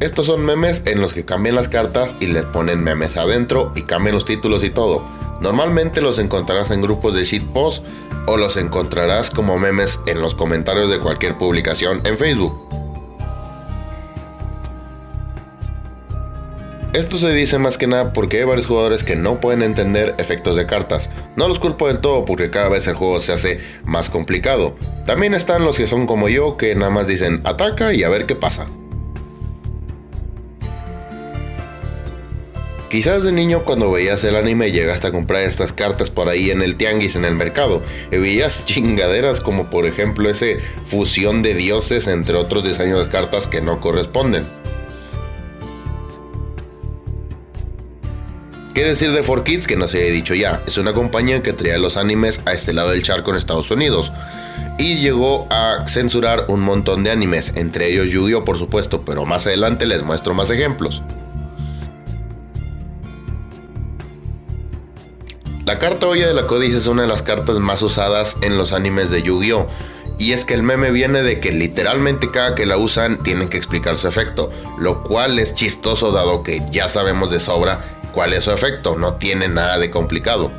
Estos son memes en los que cambian las cartas y les ponen memes adentro y cambian los títulos y todo. Normalmente los encontrarás en grupos de shitpost o los encontrarás como memes en los comentarios de cualquier publicación en Facebook. Esto se dice más que nada porque hay varios jugadores que no pueden entender efectos de cartas. No los culpo del todo porque cada vez el juego se hace más complicado. También están los que son como yo, que nada más dicen ataca y a ver qué pasa. Quizás de niño cuando veías el anime llegaste a comprar estas cartas por ahí en el tianguis, en el mercado, y veías chingaderas como por ejemplo ese fusión de dioses entre otros diseños de cartas que no corresponden. ¿Qué decir de 4Kids que no se haya dicho ya? Es una compañía que traía los animes a este lado del charco en Estados Unidos y llegó a censurar un montón de animes, entre ellos Yu-Gi-Oh por supuesto, pero más adelante les muestro más ejemplos. La carta olla de la codicia es una de las cartas más usadas en los animes de Yu-Gi-Oh! Y es que el meme viene de que literalmente cada que la usan tienen que explicar su efecto, lo cual es chistoso dado que ya sabemos de sobra cuál es su efecto, no tiene nada de complicado.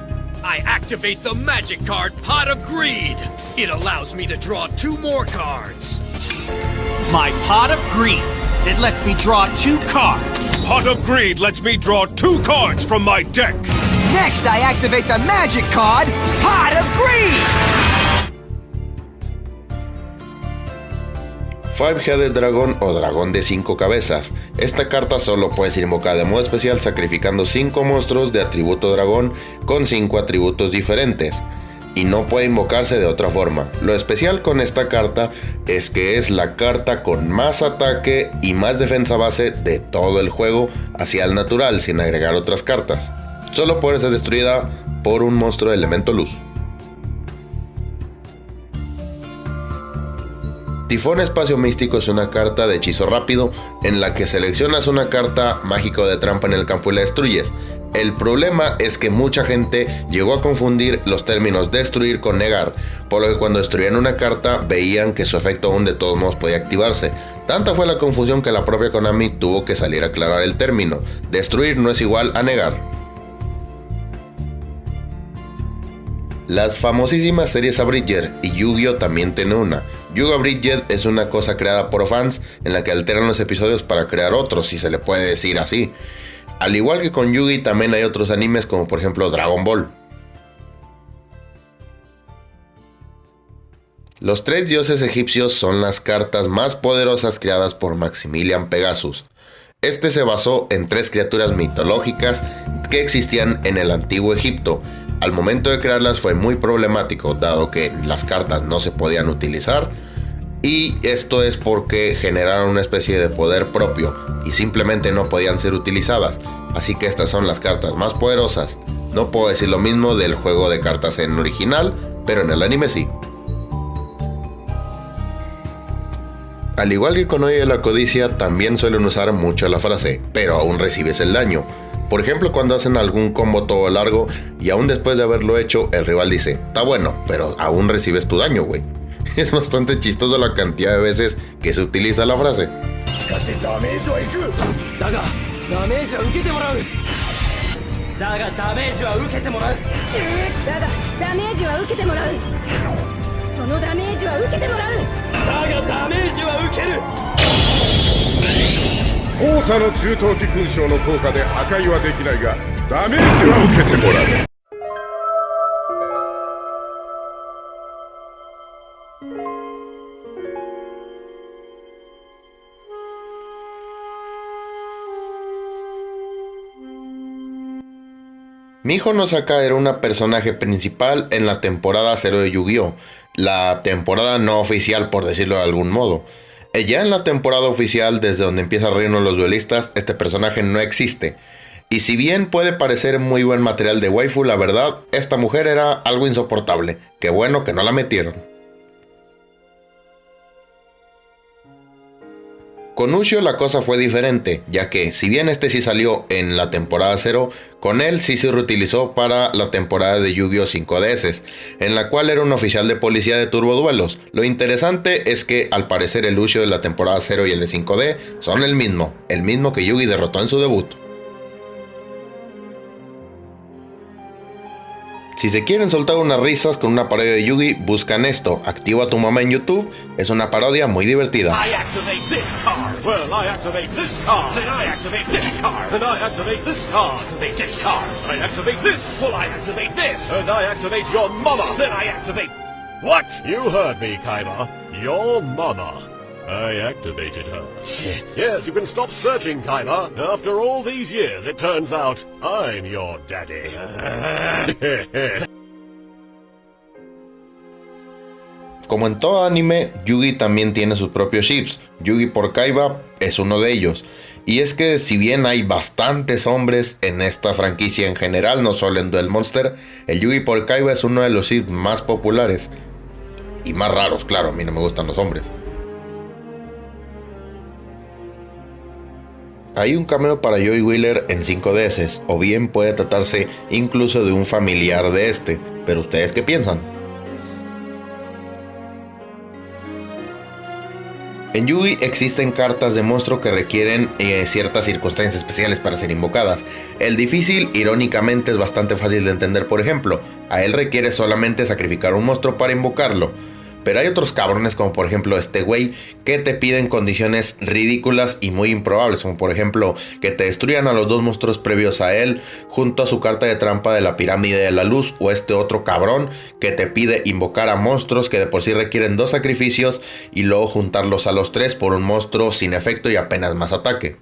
I activate the magic card Pot of Greed. It allows me to draw 2 more cards. My Pot of Greed. It lets me draw 2 cards. Pot of Greed lets me draw 2 cards from my deck. Next, I activate the magic card, Pot of Greed! Five-Headed Dragon o Dragón de 5 cabezas. Esta carta solo puede ser invocada de modo especial sacrificando 5 monstruos de atributo dragón con 5 atributos diferentes. Y no puede invocarse de otra forma. Lo especial con esta carta es que es la carta con más ataque y más defensa base de todo el juego hacia el natural sin agregar otras cartas. Solo puede ser destruida por un monstruo de elemento luz. Tifón Espacio Místico es una carta de hechizo rápido en la que seleccionas una carta mágico de trampa en el campo y la destruyes. El problema es que mucha gente llegó a confundir los términos destruir con negar, por lo que cuando destruían una carta veían que su efecto aún de todos modos podía activarse. Tanta fue la confusión que la propia Konami tuvo que salir a aclarar el término. Destruir no es igual a negar. Las famosísimas series Abridger y Yu-Gi-Oh también tienen una. Yu-Gi-Oh Abridger es una cosa creada por fans en la que alteran los episodios para crear otros, si se le puede decir así. Al igual que con Yu-Gi también hay otros animes como por ejemplo Dragon Ball. Los 3 dioses egipcios son las cartas más poderosas creadas por Maximilian Pegasus. Este se basó en 3 criaturas mitológicas que existían en el antiguo Egipto. Al momento de crearlas fue muy problemático, dado que las cartas no se podían utilizar, y esto es porque generaron una especie de poder propio y simplemente no podían ser utilizadas. Así que estas son las cartas más poderosas. No puedo decir lo mismo del juego de cartas en original, pero en el anime sí. Al igual que con Olla de la Codicia, también suelen usar mucho la frase, pero aún recibes el daño. Por ejemplo, cuando hacen algún combo todo largo y aún después de haberlo hecho, el rival dice, está bueno, pero aún recibes tu daño, güey. Es bastante chistoso la cantidad de veces que se utiliza la frase. Miho no Saka era una personaje principal en la temporada 0 de Yu-Gi-Oh! La temporada no oficial, por decirlo de algún modo. Ya en la temporada oficial, desde donde empieza el reino de los duelistas, este personaje no existe. Y si bien puede parecer muy buen material de waifu, la verdad, esta mujer era algo insoportable. Qué bueno que no la metieron. Con Ushio la cosa fue diferente, ya que si bien este sí salió en la temporada 0, con él sí se reutilizó para la temporada de Yu-Gi-Oh 5DS, en la cual era un oficial de policía de turboduelos. Lo interesante es que al parecer el Ushio de la temporada 0 y el de 5D son el mismo que Yugi derrotó en su debut. Si se quieren soltar unas risas con una parodia de Yugi, buscan esto, Activa a tu mamá en YouTube, es una parodia muy divertida. I activate this card. Well, I activate this card. Then I activate this card. And I activate this card. Activate this card. I activate this. Well, I activate this. And I activate your mama. Then I activate... What? You heard me, Kaiba. Your mama. I activated her. Shit. Yes, you can stop searching, Kaiba. After all these years, it turns out I'm your daddy. Como en todo anime, Yugi también tiene sus propios ships. Yugi por Kaiba es uno de ellos. Y es que si bien hay bastantes hombres en esta franquicia en general, no solo en Duel Monster, el Yugi por Kaiba es uno de los ships más populares. Y más raros, claro, a mí no me gustan los hombres. Hay un cameo para Joey Wheeler en 5DS, o bien puede tratarse incluso de un familiar de este, pero ¿ustedes qué piensan? En Yugi existen cartas de monstruo que requieren ciertas circunstancias especiales para ser invocadas. El difícil, irónicamente, es bastante fácil de entender. Por ejemplo, a él requiere solamente sacrificar un monstruo para invocarlo. Pero hay otros cabrones, como por ejemplo este güey, que te piden condiciones ridículas y muy improbables, como por ejemplo que te destruyan a los dos monstruos previos a él, junto a su carta de trampa de la pirámide de la luz, o este otro cabrón que te pide invocar a monstruos que de por sí requieren 2 sacrificios y luego juntarlos a los 3 por un monstruo sin efecto y apenas más ataque.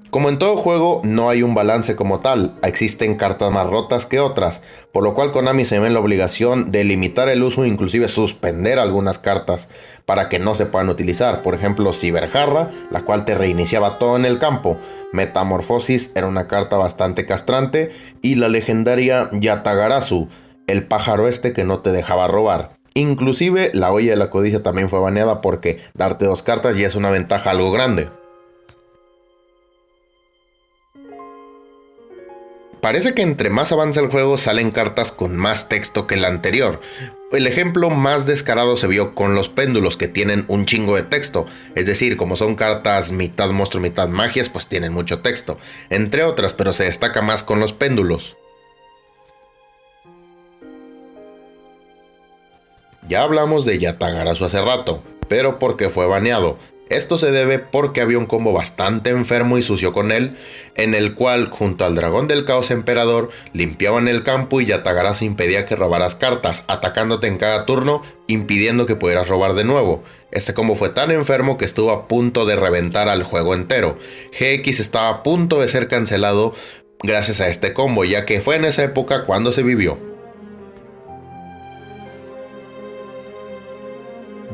Como en todo juego, no hay un balance como tal, existen cartas más rotas que otras, por lo cual Konami se ve en la obligación de limitar el uso e inclusive suspender algunas cartas para que no se puedan utilizar. Por ejemplo, Ciberjarra, la cual te reiniciaba todo en el campo. Metamorfosis era una carta bastante castrante, y la legendaria Yatagarasu, el pájaro este que no te dejaba robar. Inclusive la olla de la codicia también fue baneada porque darte 2 cartas ya es una ventaja algo grande. Parece que entre más avanza el juego salen cartas con más texto que el anterior. El ejemplo más descarado se vio con los péndulos, que tienen un chingo de texto. Es decir, como son cartas mitad monstruo, mitad magias, pues tienen mucho texto. Entre otras, pero se destaca más con los péndulos. Ya hablamos de Yatagarasu hace rato, pero porque fue baneado. Esto se debe porque había un combo bastante enfermo y sucio con él, en el cual junto al dragón del caos emperador limpiaban el campo y Yatagarasu impedía que robaras cartas, atacándote en cada turno, impidiendo que pudieras robar de nuevo. Este combo fue tan enfermo que estuvo a punto de reventar al juego entero. GX estaba a punto de ser cancelado gracias a este combo, ya que fue en esa época cuando se vivió.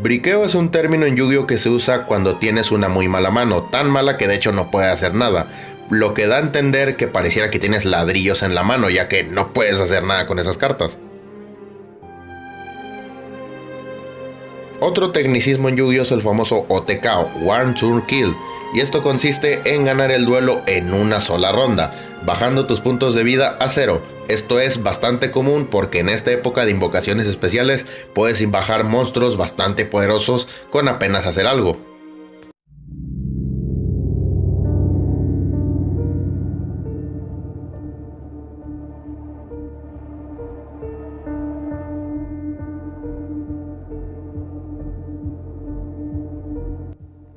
Briqueo es un término en Yu-Gi-Oh que se usa cuando tienes una muy mala mano, tan mala que de hecho no puedes hacer nada, lo que da a entender que pareciera que tienes ladrillos en la mano, ya que no puedes hacer nada con esas cartas. Otro tecnicismo en Yu-Gi-Oh es el famoso OTK, One Turn Kill, y esto consiste en ganar el duelo en una sola ronda, bajando tus puntos de vida a 0. Esto es bastante común porque en esta época de invocaciones especiales puedes bajar monstruos bastante poderosos con apenas hacer algo.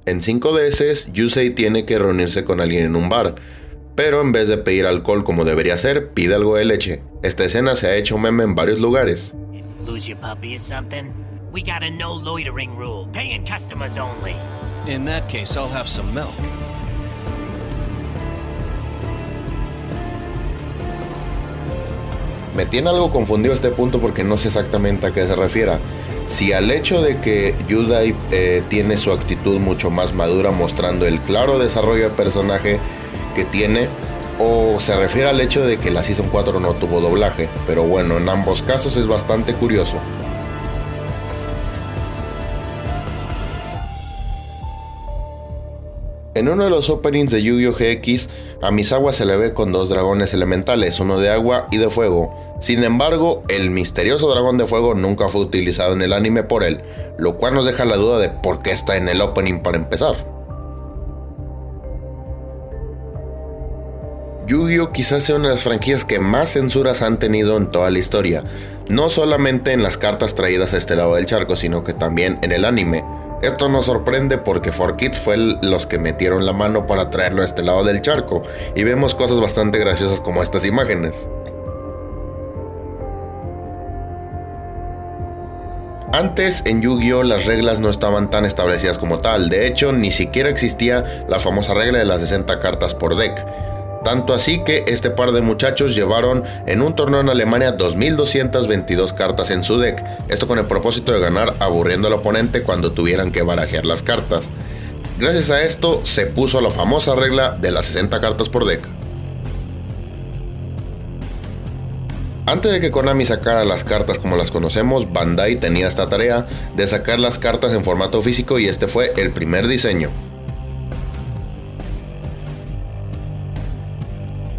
En 5DS, Yusei tiene que reunirse con alguien en un bar, pero en vez de pedir alcohol como debería ser, pide algo de leche. Esta escena se ha hecho meme en varios lugares. Lose your puppy or something? We got a no loitering rule, paying customers only. In that case, I'll have some milk. Me tiene algo confundido este punto porque no sé exactamente a qué se refiera. Si al hecho de que Yudai tiene su actitud mucho más madura, mostrando el claro desarrollo de personaje que tiene, o se refiere al hecho de que la Season 4 no tuvo doblaje, pero bueno, en ambos casos es bastante curioso. En uno de los openings de Yu-Gi-Oh! GX, a Misawa se le ve con 2 dragones elementales, uno de agua y de fuego. Sin embargo, el misterioso dragón de fuego nunca fue utilizado en el anime por él, lo cual nos deja la duda de por qué está en el opening para empezar. Yu-Gi-Oh! Quizás sea una de las franquicias que más censuras han tenido en toda la historia, no solamente en las cartas traídas a este lado del charco, sino que también en el anime. Esto nos sorprende porque 4Kids fue los que metieron la mano para traerlo a este lado del charco, y vemos cosas bastante graciosas como estas imágenes. Antes en Yu-Gi-Oh! Las reglas no estaban tan establecidas como tal, de hecho ni siquiera existía la famosa regla de las 60 cartas por deck. Tanto así que este par de muchachos llevaron en un torneo en Alemania 2222 cartas en su deck, esto con el propósito de ganar aburriendo al oponente cuando tuvieran que barajear las cartas. Gracias a esto se puso la famosa regla de las 60 cartas por deck. Antes de que Konami sacara las cartas como las conocemos, Bandai tenía esta tarea de sacar las cartas en formato físico y este fue el primer diseño.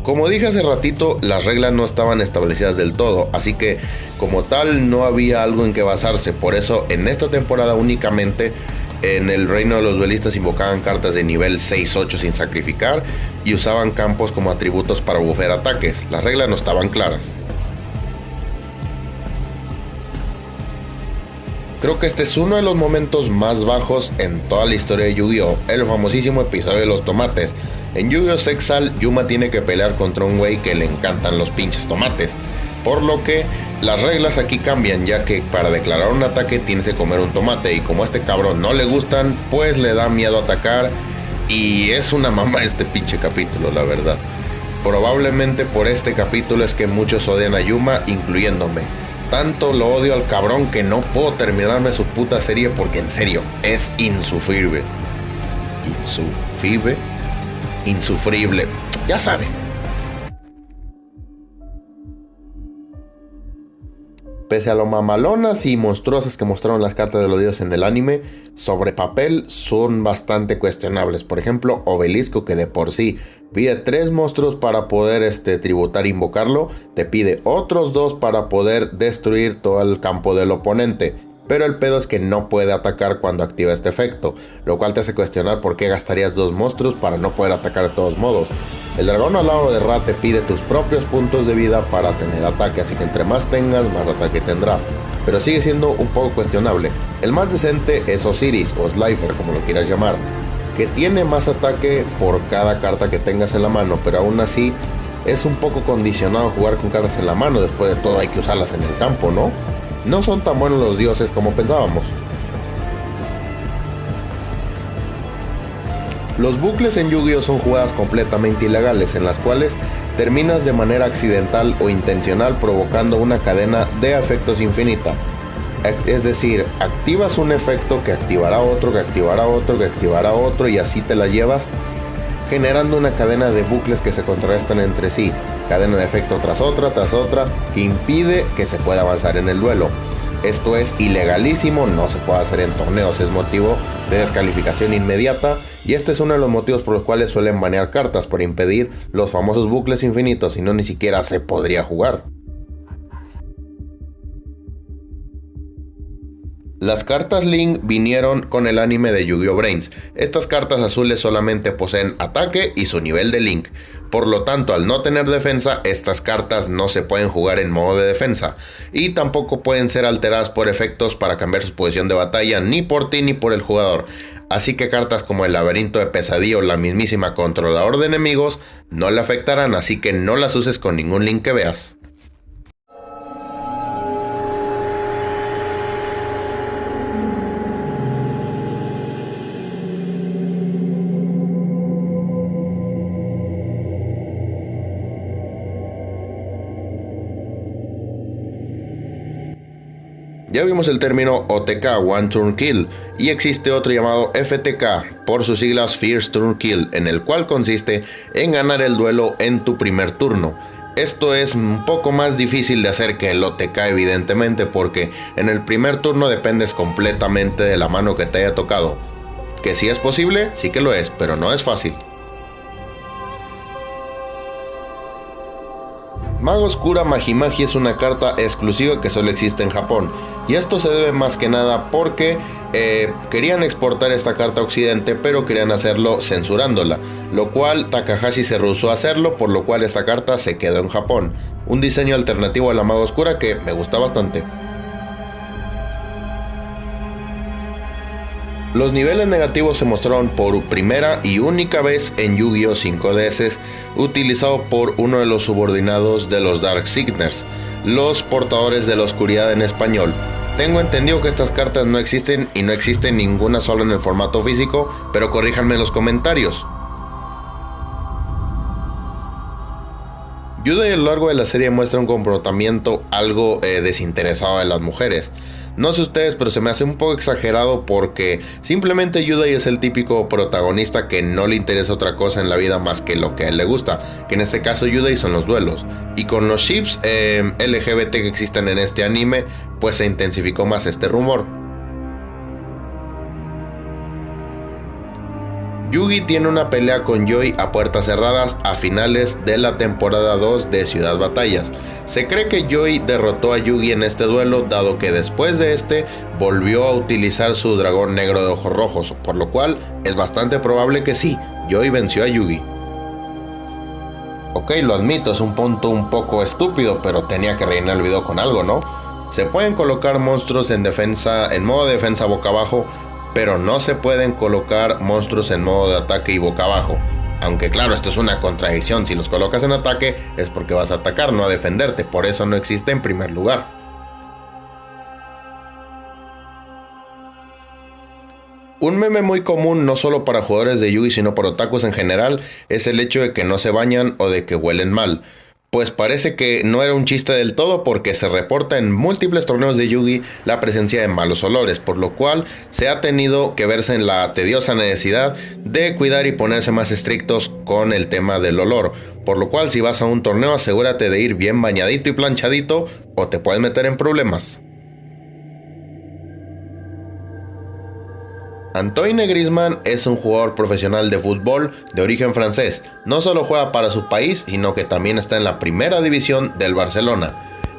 Como dije hace ratito, las reglas no estaban establecidas del todo, así que como tal no había algo en que basarse. Por eso en esta temporada únicamente en el reino de los duelistas invocaban cartas de nivel 6-8 sin sacrificar y usaban campos como atributos para bufear ataques. Las reglas no estaban claras. Creo que este es uno de los momentos más bajos en toda la historia de Yu-Gi-Oh! El famosísimo episodio de los tomates. En Yu-Gi-Oh! Sexal, Yuma tiene que pelear contra un güey que le encantan los pinches tomates, por lo que las reglas aquí cambian, ya que para declarar un ataque tienes que comer un tomate, y como a este cabrón no le gustan, pues le da miedo atacar, y es una mamá este pinche capítulo, la verdad. Probablemente por este capítulo es que muchos odian a Yuma, incluyéndome. Tanto lo odio al cabrón que no puedo terminarme su puta serie porque en serio, es insufrible. Insufrible, ya saben. Pese a lo mamalonas y monstruosas que mostraron las cartas de los dioses en el anime, sobre papel son bastante cuestionables. Por ejemplo, Obelisco, que de por sí pide 3 monstruos para poder tributar e invocarlo, te pide otros 2 para poder destruir todo el campo del oponente. Pero el pedo es que no puede atacar cuando activa este efecto, lo cual te hace cuestionar por qué gastarías 2 monstruos para no poder atacar de todos modos. El dragón al lado de Ra te pide tus propios puntos de vida para tener ataque, así que entre más tengas, más ataque tendrá. Pero sigue siendo un poco cuestionable. El más decente es Osiris, o Slifer, como lo quieras llamar, que tiene más ataque por cada carta que tengas en la mano, pero aún así es un poco condicionado jugar con cartas en la mano. Después de todo hay que usarlas en el campo, ¿no? No son tan buenos los dioses como pensábamos. Los bucles en Yu-Gi-Oh! Son jugadas completamente ilegales, en las cuales terminas de manera accidental o intencional provocando una cadena de efectos infinita. Es decir, activas un efecto que activará otro, que activará otro, que activará otro, y así te la llevas, generando una cadena de bucles que se contrarrestan entre sí. Cadena de efecto tras otra, que impide que se pueda avanzar en el duelo. Esto es ilegalísimo, no se puede hacer en torneos, es motivo de descalificación inmediata, y este es uno de los motivos por los cuales suelen banear cartas, por impedir los famosos bucles infinitos, si no ni siquiera se podría jugar. Las cartas Link vinieron con el anime de Yu-Gi-Oh! Brains. Estas cartas azules solamente poseen ataque y su nivel de Link. Por lo tanto, al no tener defensa, estas cartas no se pueden jugar en modo de defensa. Y tampoco pueden ser alteradas por efectos para cambiar su posición de batalla, ni por ti ni por el jugador. Así que cartas como el laberinto de pesadilla o la mismísima controlador de enemigos no le afectarán, así que no las uses con ningún Link que veas. Ya vimos el término OTK, One Turn Kill, y existe otro llamado FTK, por sus siglas First Turn Kill, en el cual consiste en ganar el duelo en tu primer turno. Esto es un poco más difícil de hacer que el OTK, evidentemente, porque en el primer turno dependes completamente de la mano que te haya tocado. Que sí es posible, sí que lo es, pero no es fácil. Mago Oscura Magimagi es una carta exclusiva que solo existe en Japón, y esto se debe más que nada porque querían exportar esta carta a Occidente, pero querían hacerlo censurándola, lo cual Takahashi se rehusó a hacerlo, por lo cual esta carta se quedó en Japón. Un diseño alternativo a la Mago Oscura que me gusta bastante. Los niveles negativos se mostraron por primera y única vez en Yu-Gi-Oh! 5DS, utilizado por uno de los subordinados de los Dark Signers, los portadores de la oscuridad en español. Tengo entendido que estas cartas no existen y no existe ninguna sola en el formato físico, pero corríjanme en los comentarios. Yudai a lo largo de la serie muestra un comportamiento algo desinteresado de las mujeres. No sé ustedes, pero se me hace un poco exagerado porque simplemente Yudai es el típico protagonista que no le interesa otra cosa en la vida más que lo que a él le gusta, que en este caso Yudai son los duelos. Y con los ships LGBT que existen en este anime, pues se intensificó más este rumor. Yugi tiene una pelea con Joy a puertas cerradas a finales de la temporada 2 de Ciudad Batallas. Se cree que Joy derrotó a Yugi en este duelo, dado que después de este volvió a utilizar su dragón negro de ojos rojos, por lo cual es bastante probable que sí, Joy venció a Yugi. Ok, lo admito, es un punto un poco estúpido, pero tenía que rellenar el video con algo, ¿no? Se pueden colocar monstruos en modo de defensa boca abajo, pero no se pueden colocar monstruos en modo de ataque y boca abajo. Aunque claro, esto es una contradicción, si los colocas en ataque es porque vas a atacar, no a defenderte, por eso no existe en primer lugar. Un meme muy común no solo para jugadores de Yu-Gi sino para otakus en general es el hecho de que no se bañan o de que huelen mal. Pues parece que no era un chiste del todo porque se reporta en múltiples torneos de Yu-Gi la presencia de malos olores, por lo cual se ha tenido que verse en la tediosa necesidad de cuidar y ponerse más estrictos con el tema del olor, por lo cual si vas a un torneo asegúrate de ir bien bañadito y planchadito o te puedes meter en problemas. Antoine Griezmann es un jugador profesional de fútbol de origen francés. No solo juega para su país, sino que también está en la primera división del Barcelona.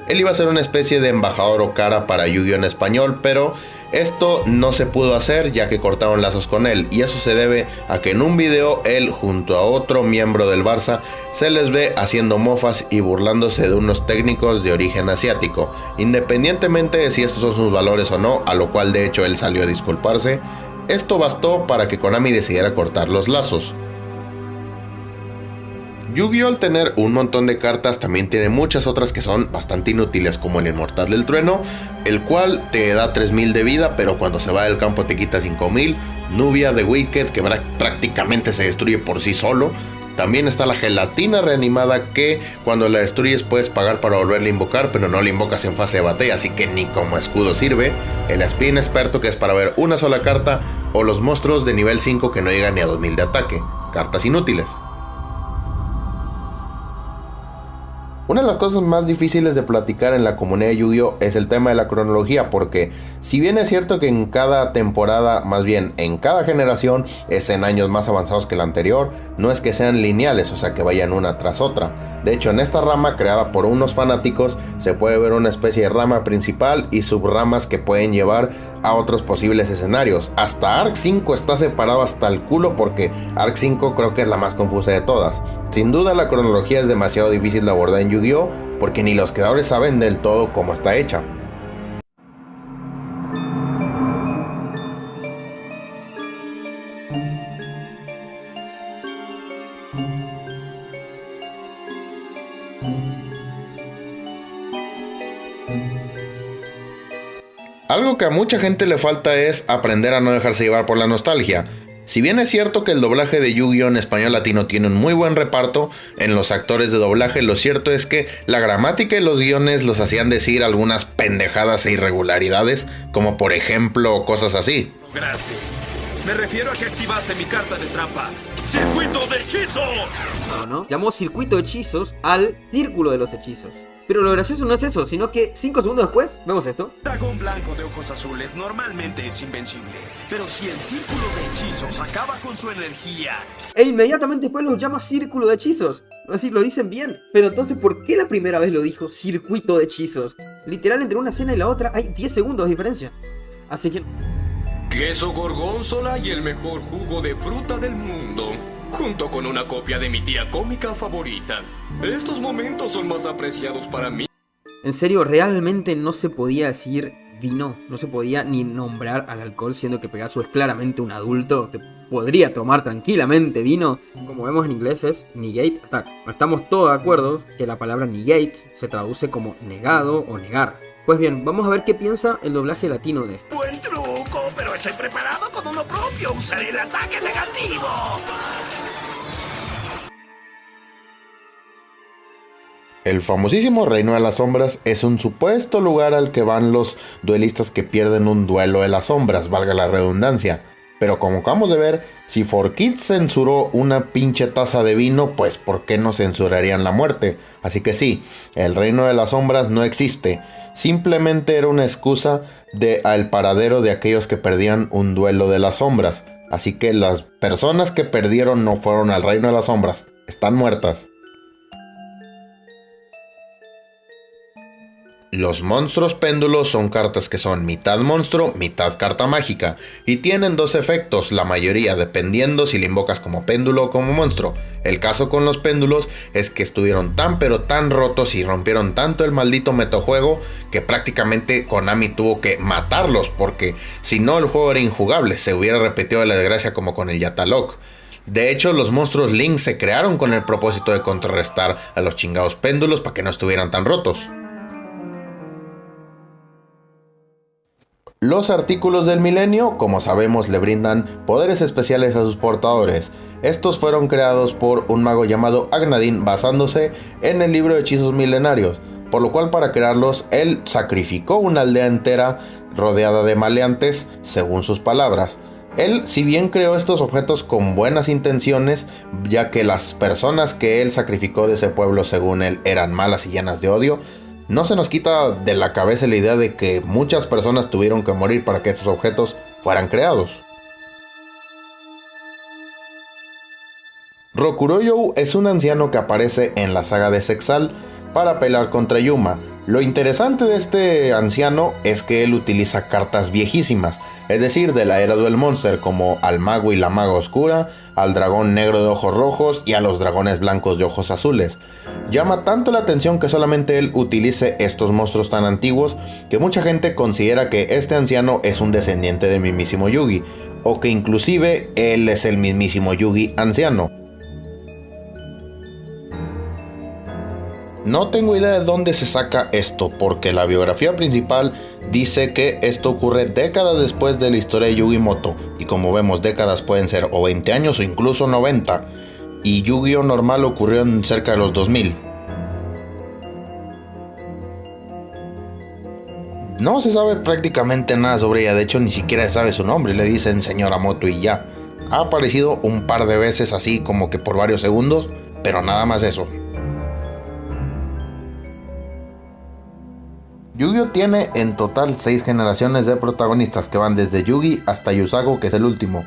Él iba a ser una especie de embajador o cara para Yu-Gi-Oh! En español, pero esto no se pudo hacer ya que cortaron lazos con él, y eso se debe a que en un video él junto a otro miembro del Barça se les ve haciendo mofas y burlándose de unos técnicos de origen asiático, independientemente de si estos son sus valores o no, a lo cual de hecho él salió a disculparse. Esto bastó para que Konami decidiera cortar los lazos. Yu-Gi-Oh! Al tener un montón de cartas también tiene muchas otras que son bastante inútiles, como el Inmortal del Trueno, el cual te da 3000 de vida pero cuando se va del campo te quita 5000, Nubia de Wicked que prácticamente se destruye por sí solo. También está la gelatina reanimada que cuando la destruyes puedes pagar para volverla a invocar, pero no la invocas en fase de batalla, así que ni como escudo sirve. El Spin Experto que es para ver una sola carta, o los monstruos de nivel 5 que no llegan ni a 2000 de ataque. Cartas inútiles. Una de las cosas más difíciles de platicar en la comunidad de Yu-Gi-Oh! Es el tema de la cronología, porque si bien es cierto que en cada temporada, más bien en cada generación, es en años más avanzados que la anterior, no es que sean lineales, o sea que vayan una tras otra. De hecho, en esta rama creada por unos fanáticos se puede ver una especie de rama principal y subramas que pueden llevar a otros posibles escenarios. Hasta Arc 5 está separado hasta el culo porque Arc 5 creo que es la más confusa de todas. Sin duda la cronología es demasiado difícil de abordar en Yu-Gi-Oh! Porque ni los creadores saben del todo cómo está hecha. Algo que a mucha gente le falta es aprender a no dejarse llevar por la nostalgia. Si bien es cierto que el doblaje de Yu-Gi-Oh! En español latino tiene un muy buen reparto en los actores de doblaje, lo cierto es que la gramática y los guiones los hacían decir algunas pendejadas e irregularidades, como por ejemplo cosas así. Lograste. Me refiero a que activaste mi carta de trampa. ¡Circuito de hechizos! No. Llamó circuito de hechizos al círculo de los hechizos. Pero lo gracioso no es eso, sino que 5 segundos después vemos esto. Dragón blanco de ojos azules normalmente es invencible, pero si el círculo de hechizos acaba con su energía... E inmediatamente después los llama círculo de hechizos. Así lo dicen bien. Pero entonces, ¿por qué la primera vez lo dijo circuito de hechizos? Literal, entre una escena y la otra hay 10 segundos de diferencia. Así que... Queso gorgonzola y el mejor jugo de fruta del mundo, junto con una copia de mi tía cómica favorita. Estos momentos son más apreciados para mí. En serio, realmente no se podía decir vino, no se podía ni nombrar al alcohol, siendo que Pegaso es claramente un adulto que podría tomar tranquilamente vino. Como vemos en inglés es negate attack. Estamos todos de acuerdo que la palabra negate se traduce como negado o negar. Pues bien, vamos a ver qué piensa el doblaje latino de esto. Buen truco, pero estoy preparado con uno propio. Usaré el ataque negativo. El famosísimo Reino de las Sombras es un supuesto lugar al que van los duelistas que pierden un duelo de las sombras, valga la redundancia. Pero como acabamos de ver, si 4Kids censuró una pinche taza de vino, pues ¿por qué no censurarían la muerte? Así que sí, el Reino de las Sombras no existe. Simplemente era una excusa al paradero de aquellos que perdían un duelo de las sombras. Así que las personas que perdieron no fueron al Reino de las Sombras, están muertas. Los monstruos péndulos son cartas que son mitad monstruo, mitad carta mágica, y tienen dos efectos, la mayoría dependiendo si le invocas como péndulo o como monstruo. El caso con los péndulos es que estuvieron tan pero tan rotos y rompieron tanto el maldito metajuego que prácticamente Konami tuvo que matarlos, porque si no el juego era injugable, se hubiera repetido la desgracia como con el Yatalok. De hecho, los monstruos Link se crearon con el propósito de contrarrestar a los chingados péndulos para que no estuvieran tan rotos. Los artículos del milenio, como sabemos, le brindan poderes especiales a sus portadores. Estos fueron creados por un mago llamado Agnadin basándose en el libro de hechizos milenarios, por lo cual para crearlos él sacrificó una aldea entera rodeada de maleantes, según sus palabras. Él, si bien creó estos objetos con buenas intenciones, ya que las personas que él sacrificó de ese pueblo, según él, eran malas y llenas de odio, no se nos quita de la cabeza la idea de que muchas personas tuvieron que morir para que estos objetos fueran creados. Rokuroyo es un anciano que aparece en la saga de Sexal para pelear contra Yuma. Lo interesante de este anciano es que él utiliza cartas viejísimas, es decir, de la era Duel Monster, como al mago y la maga oscura, al dragón negro de ojos rojos y a los dragones blancos de ojos azules. Llama tanto la atención que solamente él utilice estos monstruos tan antiguos que mucha gente considera que este anciano es un descendiente del mismísimo Yugi, o que inclusive él es el mismísimo Yugi anciano. No tengo idea de dónde se saca esto, porque la biografía principal dice que esto ocurre décadas después de la historia de Yugimoto, y como vemos décadas pueden ser o 20 años o incluso 90, y Yu-Gi-Oh normal ocurrió en cerca de los 2000. No se sabe prácticamente nada sobre ella, de hecho ni siquiera se sabe su nombre, le dicen señora Moto y ya. Ha aparecido un par de veces así como que por varios segundos, pero nada más eso. Yu-Gi-Oh tiene en total 6 generaciones de protagonistas que van desde Yugi hasta Yusago, que es el último.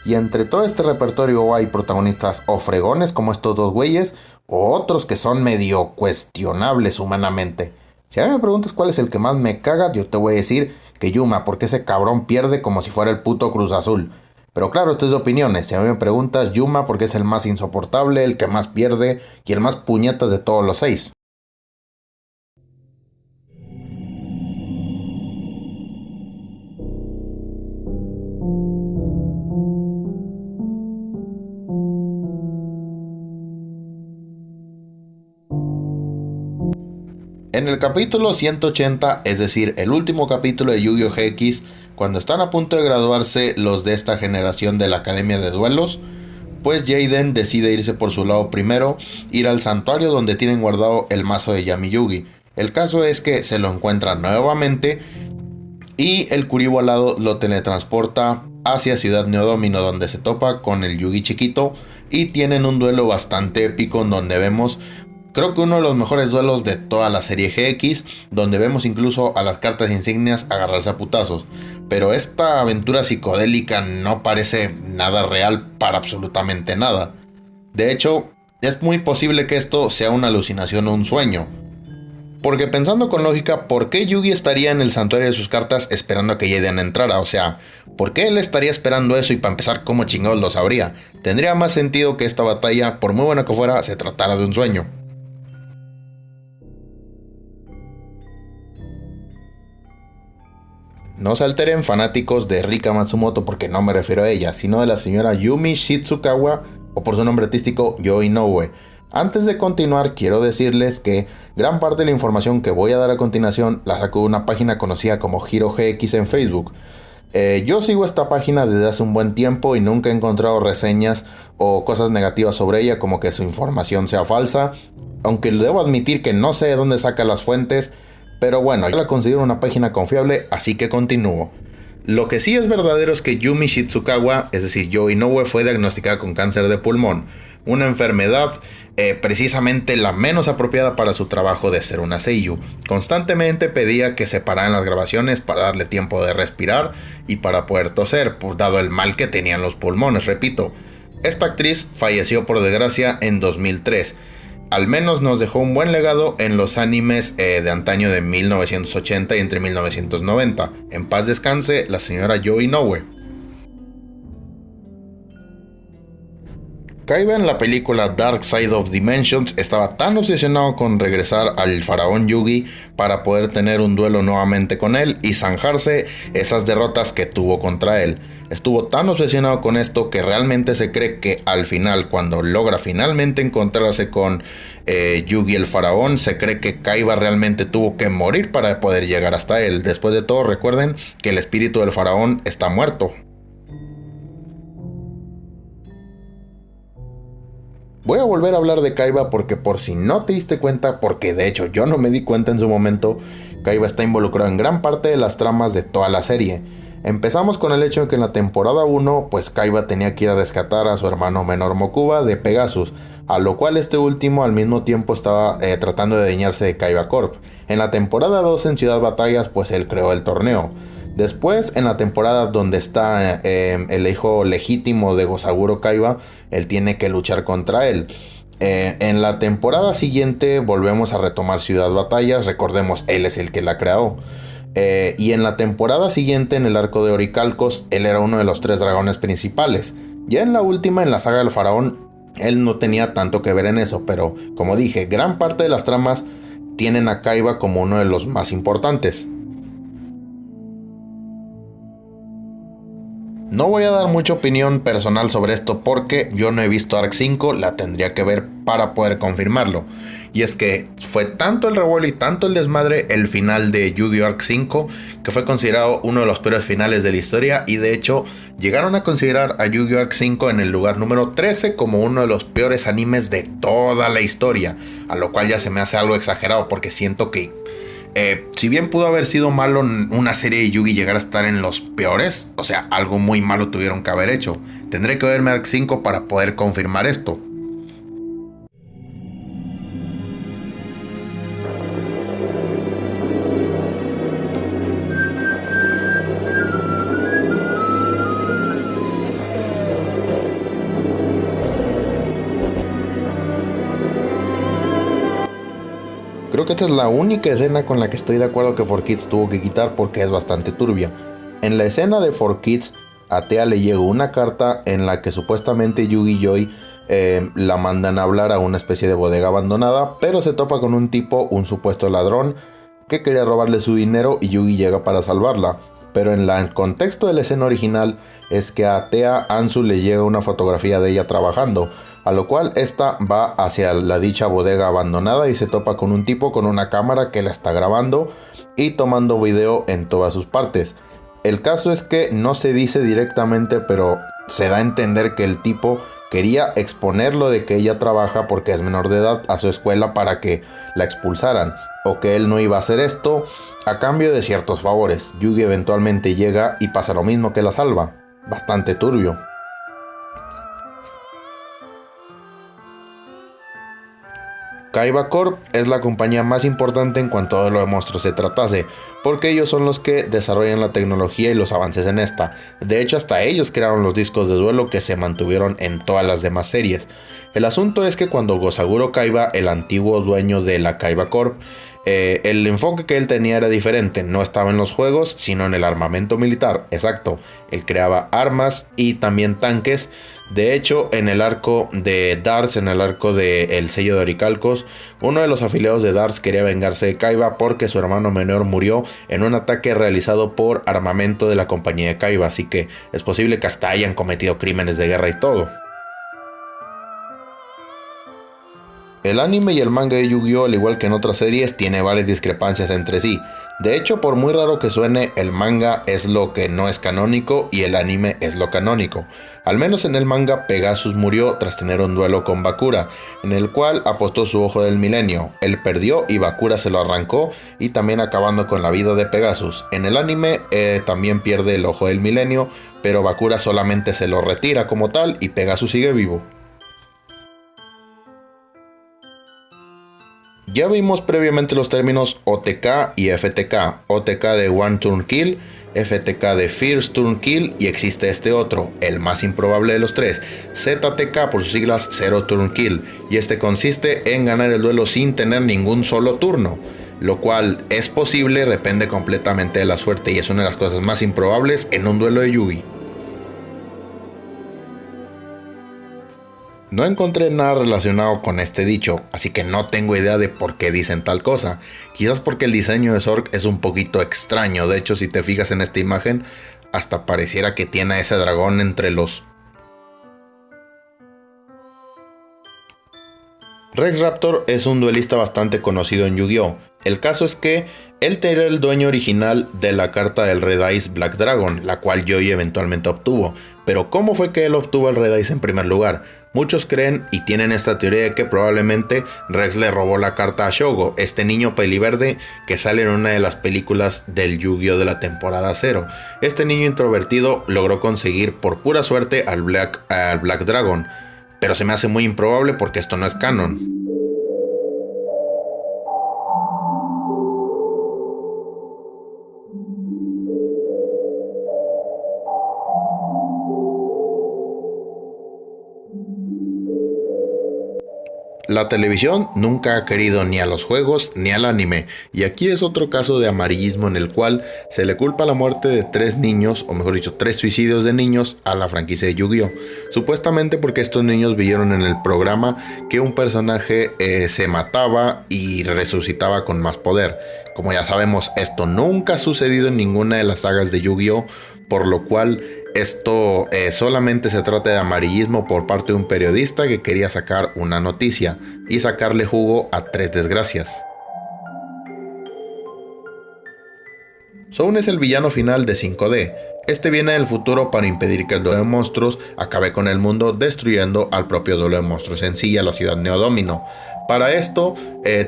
Y entre todo este repertorio hay protagonistas o fregones como estos dos güeyes, o otros que son medio cuestionables humanamente. Si a mí me preguntas cuál es el que más me caga, yo te voy a decir que Yuma, porque ese cabrón pierde como si fuera el puto Cruz Azul. Pero claro, esto es de opiniones. Si a mí me preguntas, Yuma porque es el más insoportable, el que más pierde y el más puñetas de todos los 6. En el capítulo 180, es decir, el último capítulo de Yu-Gi-Oh! GX, cuando están a punto de graduarse los de esta generación de la Academia de Duelos, pues Jaden decide irse por su lado primero, ir al santuario donde tienen guardado el mazo de Yami Yugi. El caso es que se lo encuentran nuevamente y el Kuribo alado lo teletransporta hacia Ciudad Neodomino, donde se topa con el Yugi chiquito y tienen un duelo bastante épico en donde vemos creo que uno de los mejores duelos de toda la serie GX, donde vemos incluso a las cartas insignias agarrarse a putazos. Pero esta aventura psicodélica no parece nada real para absolutamente nada. De hecho, es muy posible que esto sea una alucinación o un sueño. Porque pensando con lógica, ¿por qué Yugi estaría en el santuario de sus cartas esperando a que Jaden entrara? O sea, ¿por qué él estaría esperando eso? Y para empezar, ¿cómo chingados lo sabría? Tendría más sentido que esta batalla, por muy buena que fuera, se tratara de un sueño. No se alteren, fanáticos de Rika Matsumoto, porque no me refiero a ella, sino de la señora Yumi Shizukawa, o por su nombre artístico Yo Inoue. Antes de continuar, quiero decirles que gran parte de la información que voy a dar a continuación la saco de una página conocida como Hero GX en Facebook. Yo sigo esta página desde hace un buen tiempo y nunca he encontrado reseñas o cosas negativas sobre ella, como que su información sea falsa, aunque debo admitir que no sé de dónde saca las fuentes, pero bueno, yo la considero una página confiable, así que continúo. Lo que sí es verdadero es que Yumi Shizukawa, es decir, Yo Inoue, fue diagnosticada con cáncer de pulmón, una enfermedad precisamente la menos apropiada para su trabajo de ser una seiyuu. Constantemente pedía que se pararan las grabaciones para darle tiempo de respirar y para poder toser, dado el mal que tenían los pulmones, repito. Esta actriz falleció por desgracia en 2003. Al menos nos dejó un buen legado en los animes de antaño de 1980 y entre 1990. En paz descanse la señora Yo Inoue. Kaiba en la película Dark Side of Dimensions estaba tan obsesionado con regresar al faraón Yugi para poder tener un duelo nuevamente con él y zanjarse esas derrotas que tuvo contra él. Estuvo tan obsesionado con esto que realmente se cree que al final, cuando logra finalmente encontrarse con Yugi el faraón, se cree que Kaiba realmente tuvo que morir para poder llegar hasta él. Después de todo, recuerden que el espíritu del faraón está muerto. Voy a volver a hablar de Kaiba porque por si no te diste cuenta, porque de hecho yo no me di cuenta en su momento, Kaiba está involucrado en gran parte de las tramas de toda la serie. Empezamos con el hecho de que en la temporada 1, pues Kaiba tenía que ir a rescatar a su hermano menor Mokuba de Pegasus, a lo cual este último al mismo tiempo estaba tratando de adueñarse de Kaiba Corp. En la temporada 2 en Ciudad Batallas, pues él creó el torneo. Después, en la temporada donde está el hijo legítimo de Gozaguro Kaiba, él tiene que luchar contra él. En la temporada siguiente volvemos a retomar Ciudad Batallas, recordemos, él es el que la creó. Y en la temporada siguiente, en el arco de Oricalcos, él era uno de los 3 dragones principales. Ya en la última, en la saga del faraón, él no tenía tanto que ver en eso, pero como dije, gran parte de las tramas tienen a Kaiba como uno de los más importantes. No voy a dar mucha opinión personal sobre esto porque yo no he visto Arc 5, la tendría que ver para poder confirmarlo. Y es que fue tanto el revuelo y tanto el desmadre el final de Yu-Gi-Oh! Arc 5 que fue considerado uno de los peores finales de la historia, y de hecho llegaron a considerar a Yu-Gi-Oh! Arc 5 en el lugar número 13 como uno de los peores animes de toda la historia, a lo cual ya se me hace algo exagerado porque siento que si bien pudo haber sido malo una serie de Yugi llegar a estar en los peores, o sea, algo muy malo tuvieron que haber hecho. Tendré que verme Arc 5 para poder confirmar esto. Creo que esta es la única escena con la que estoy de acuerdo que 4Kids tuvo que quitar porque es bastante turbia. En la escena de 4Kids, a Tea le llegó una carta en la que supuestamente Yugi y Joy la mandan a hablar a una especie de bodega abandonada, pero se topa con un tipo, un supuesto ladrón, que quería robarle su dinero y Yugi llega para salvarla. Pero en el contexto de la escena original es que a Tea Anzu le llega una fotografía de ella trabajando, a lo cual esta va hacia la dicha bodega abandonada y se topa con un tipo con una cámara que la está grabando y tomando video en todas sus partes. El caso es que no se dice directamente, pero se da a entender que el tipo quería exponerlo de que ella trabaja porque es menor de edad a su escuela para que la expulsaran, o que él no iba a hacer esto a cambio de ciertos favores. Yugi eventualmente llega y pasa lo mismo, que la salva. Bastante turbio. Kaiba Corp es la compañía más importante en cuanto a duelo de monstruos se tratase, porque ellos son los que desarrollan la tecnología y los avances en esta. De hecho, hasta ellos crearon los discos de duelo que se mantuvieron en todas las demás series. El asunto es que cuando Gosaguro Kaiba, el antiguo dueño de la Kaiba Corp, el enfoque que él tenía era diferente, no estaba en los juegos, sino en el armamento militar. Exacto, él creaba armas y también tanques. De hecho, en el arco de Darts, en el arco del sello de Oricalcos, uno de los afiliados de Darts quería vengarse de Kaiba porque su hermano menor murió en un ataque realizado por armamento de la compañía de Kaiba, así que es posible que hasta hayan cometido crímenes de guerra y todo. El anime y el manga de Yu-Gi-Oh!, al igual que en otras series, tiene varias discrepancias entre sí. De hecho, por muy raro que suene, el manga es lo que no es canónico y el anime es lo canónico. Al menos en el manga, Pegasus murió tras tener un duelo con Bakura, en el cual apostó su ojo del milenio. Él perdió y Bakura se lo arrancó, y también acabando con la vida de Pegasus. En el anime también pierde el ojo del milenio, pero Bakura solamente se lo retira como tal y Pegasus sigue vivo. Ya vimos previamente los términos OTK y FTK, OTK de One Turn Kill, FTK de First Turn Kill, y existe este otro, el más improbable de los tres, ZTK por sus siglas Zero Turn Kill, y este consiste en ganar el duelo sin tener ningún solo turno, lo cual es posible, depende completamente de la suerte y es una de las cosas más improbables en un duelo de Yu-Gi. No encontré nada relacionado con este dicho, así que no tengo idea de por qué dicen tal cosa. Quizás porque el diseño de Zork es un poquito extraño. De hecho, si te fijas en esta imagen, hasta pareciera que tiene a ese dragón entre los... Rex Raptor es un duelista bastante conocido en Yu-Gi-Oh! El caso es que él era el dueño original de la carta del Red Ice Black Dragon, la cual Joey eventualmente obtuvo. Pero ¿cómo fue que él obtuvo el Red Ice en primer lugar? Muchos creen y tienen esta teoría de que probablemente Rex le robó la carta a Shogo, este niño peliverde que sale en una de las películas del Yu-Gi-Oh! De la temporada 0. Este niño introvertido logró conseguir por pura suerte al Black Dragon, pero se me hace muy improbable porque esto no es canon. La televisión nunca ha querido ni a los juegos ni al anime, y aquí es otro caso de amarillismo en el cual se le culpa la muerte de 3 niños, o mejor dicho 3 suicidios de niños a la franquicia de Yu-Gi-Oh! Supuestamente porque estos niños vieron en el programa que un personaje se mataba y resucitaba con más poder. Como ya sabemos, esto nunca ha sucedido en ninguna de las sagas de Yu-Gi-Oh!, por lo cual esto solamente se trata de amarillismo por parte de un periodista que quería sacar una noticia y sacarle jugo a 3 desgracias. Zoun es el villano final de 5D. Este viene del futuro para impedir que el duelo de monstruos acabe con el mundo, destruyendo al propio duelo de monstruos en sí y a la ciudad Neodomino. Para esto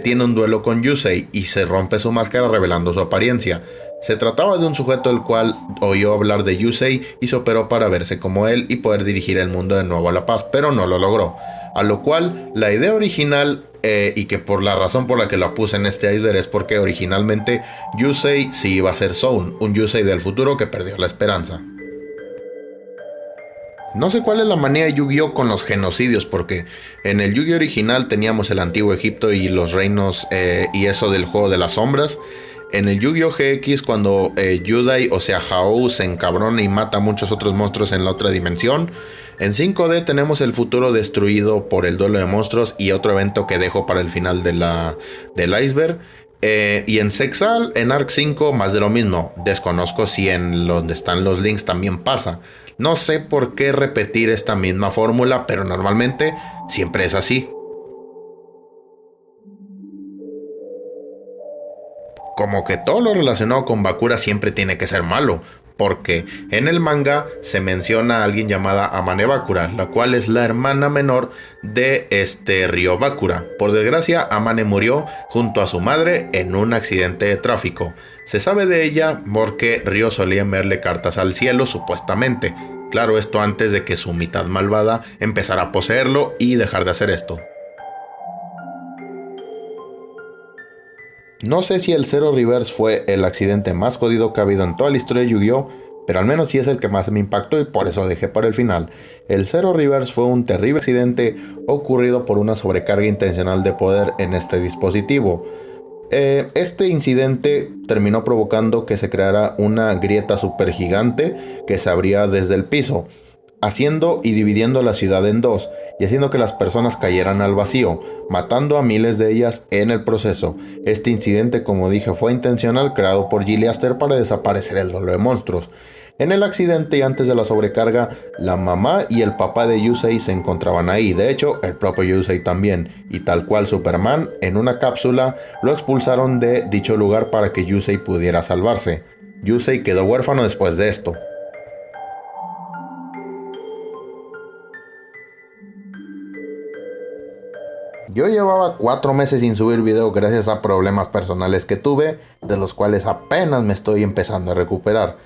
tiene un duelo con Yusei y se rompe su máscara revelando su apariencia. Se trataba de un sujeto el cual oyó hablar de Yusei y se operó para verse como él y poder dirigir el mundo de nuevo a la paz, pero no lo logró. A lo cual la idea original, y que por la razón por la que la puse en este iceberg, es porque originalmente Yusei sí iba a ser Zoun, un Yusei del futuro que perdió la esperanza. No sé cuál es la manía de Yu-Gi-Oh! Con los genocidios, porque en el Yu-Gi-Oh! Original teníamos el antiguo Egipto y los reinos y eso del juego de las sombras. En el Yu-Gi-Oh! GX, cuando Yudai, o sea Hao, se encabrona y mata a muchos otros monstruos en la otra dimensión. En 5D tenemos el futuro destruido por el duelo de monstruos y otro evento que dejo para el final del iceberg. Y en Sexal, en Arc 5, más de lo mismo. Desconozco si en donde están los links también pasa. No sé por qué repetir esta misma fórmula, pero normalmente siempre es así. Como que todo lo relacionado con Bakura siempre tiene que ser malo, porque en el manga se menciona a alguien llamada Amane Bakura, la cual es la hermana menor de Ryo Bakura. Por desgracia, Amane murió junto a su madre en un accidente de tráfico. Se sabe de ella porque Ryo solía enviarle cartas al cielo, supuestamente. Claro, esto antes de que su mitad malvada empezara a poseerlo y dejar de hacer esto. No sé si el Zero Reverse fue el accidente más jodido que ha habido en toda la historia de Yu-Gi-Oh!, pero al menos sí es el que más me impactó y por eso lo dejé para el final. El Zero Reverse fue un terrible accidente ocurrido por una sobrecarga intencional de poder en este dispositivo. Este incidente terminó provocando que se creara una grieta supergigante que se abría desde el piso, haciendo y dividiendo la ciudad en dos, y haciendo que las personas cayeran al vacío, matando a miles de ellas en el proceso. Este incidente, como dije, fue intencional, creado por Gilly Aster para desaparecer el duelo de monstruos. En el accidente y antes de la sobrecarga, la mamá y el papá de Yusei se encontraban ahí. De hecho, el propio Yusei también. Y tal cual Superman, en una cápsula, lo expulsaron de dicho lugar para que Yusei pudiera salvarse. Yusei quedó huérfano después de esto. Yo llevaba 4 meses sin subir video gracias a problemas personales que tuve, de los cuales apenas me estoy empezando a recuperar.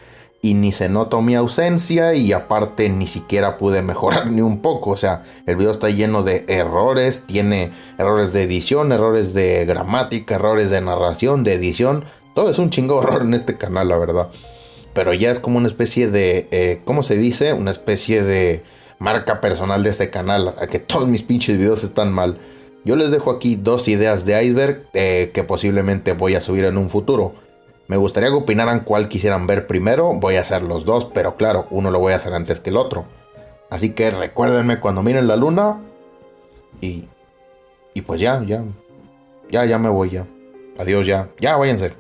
Y ni se notó mi ausencia y aparte ni siquiera pude mejorar ni un poco. O sea, el video está lleno de errores, tiene errores de edición, errores de gramática, errores de narración, de edición. Todo es un chingo de error en este canal, la verdad. Pero ya es como una especie de, ¿cómo se dice? Una especie de marca personal de este canal, a que todos mis pinches videos están mal. Yo les dejo aquí 2 ideas de iceberg que posiblemente voy a subir en un futuro. Me gustaría que opinaran cuál quisieran ver primero. Voy a hacer los 2, pero claro, uno lo voy a hacer antes que el otro. Así que recuérdenme cuando miren la luna. Y pues ya me voy ya. Adiós ya. Ya, váyanse.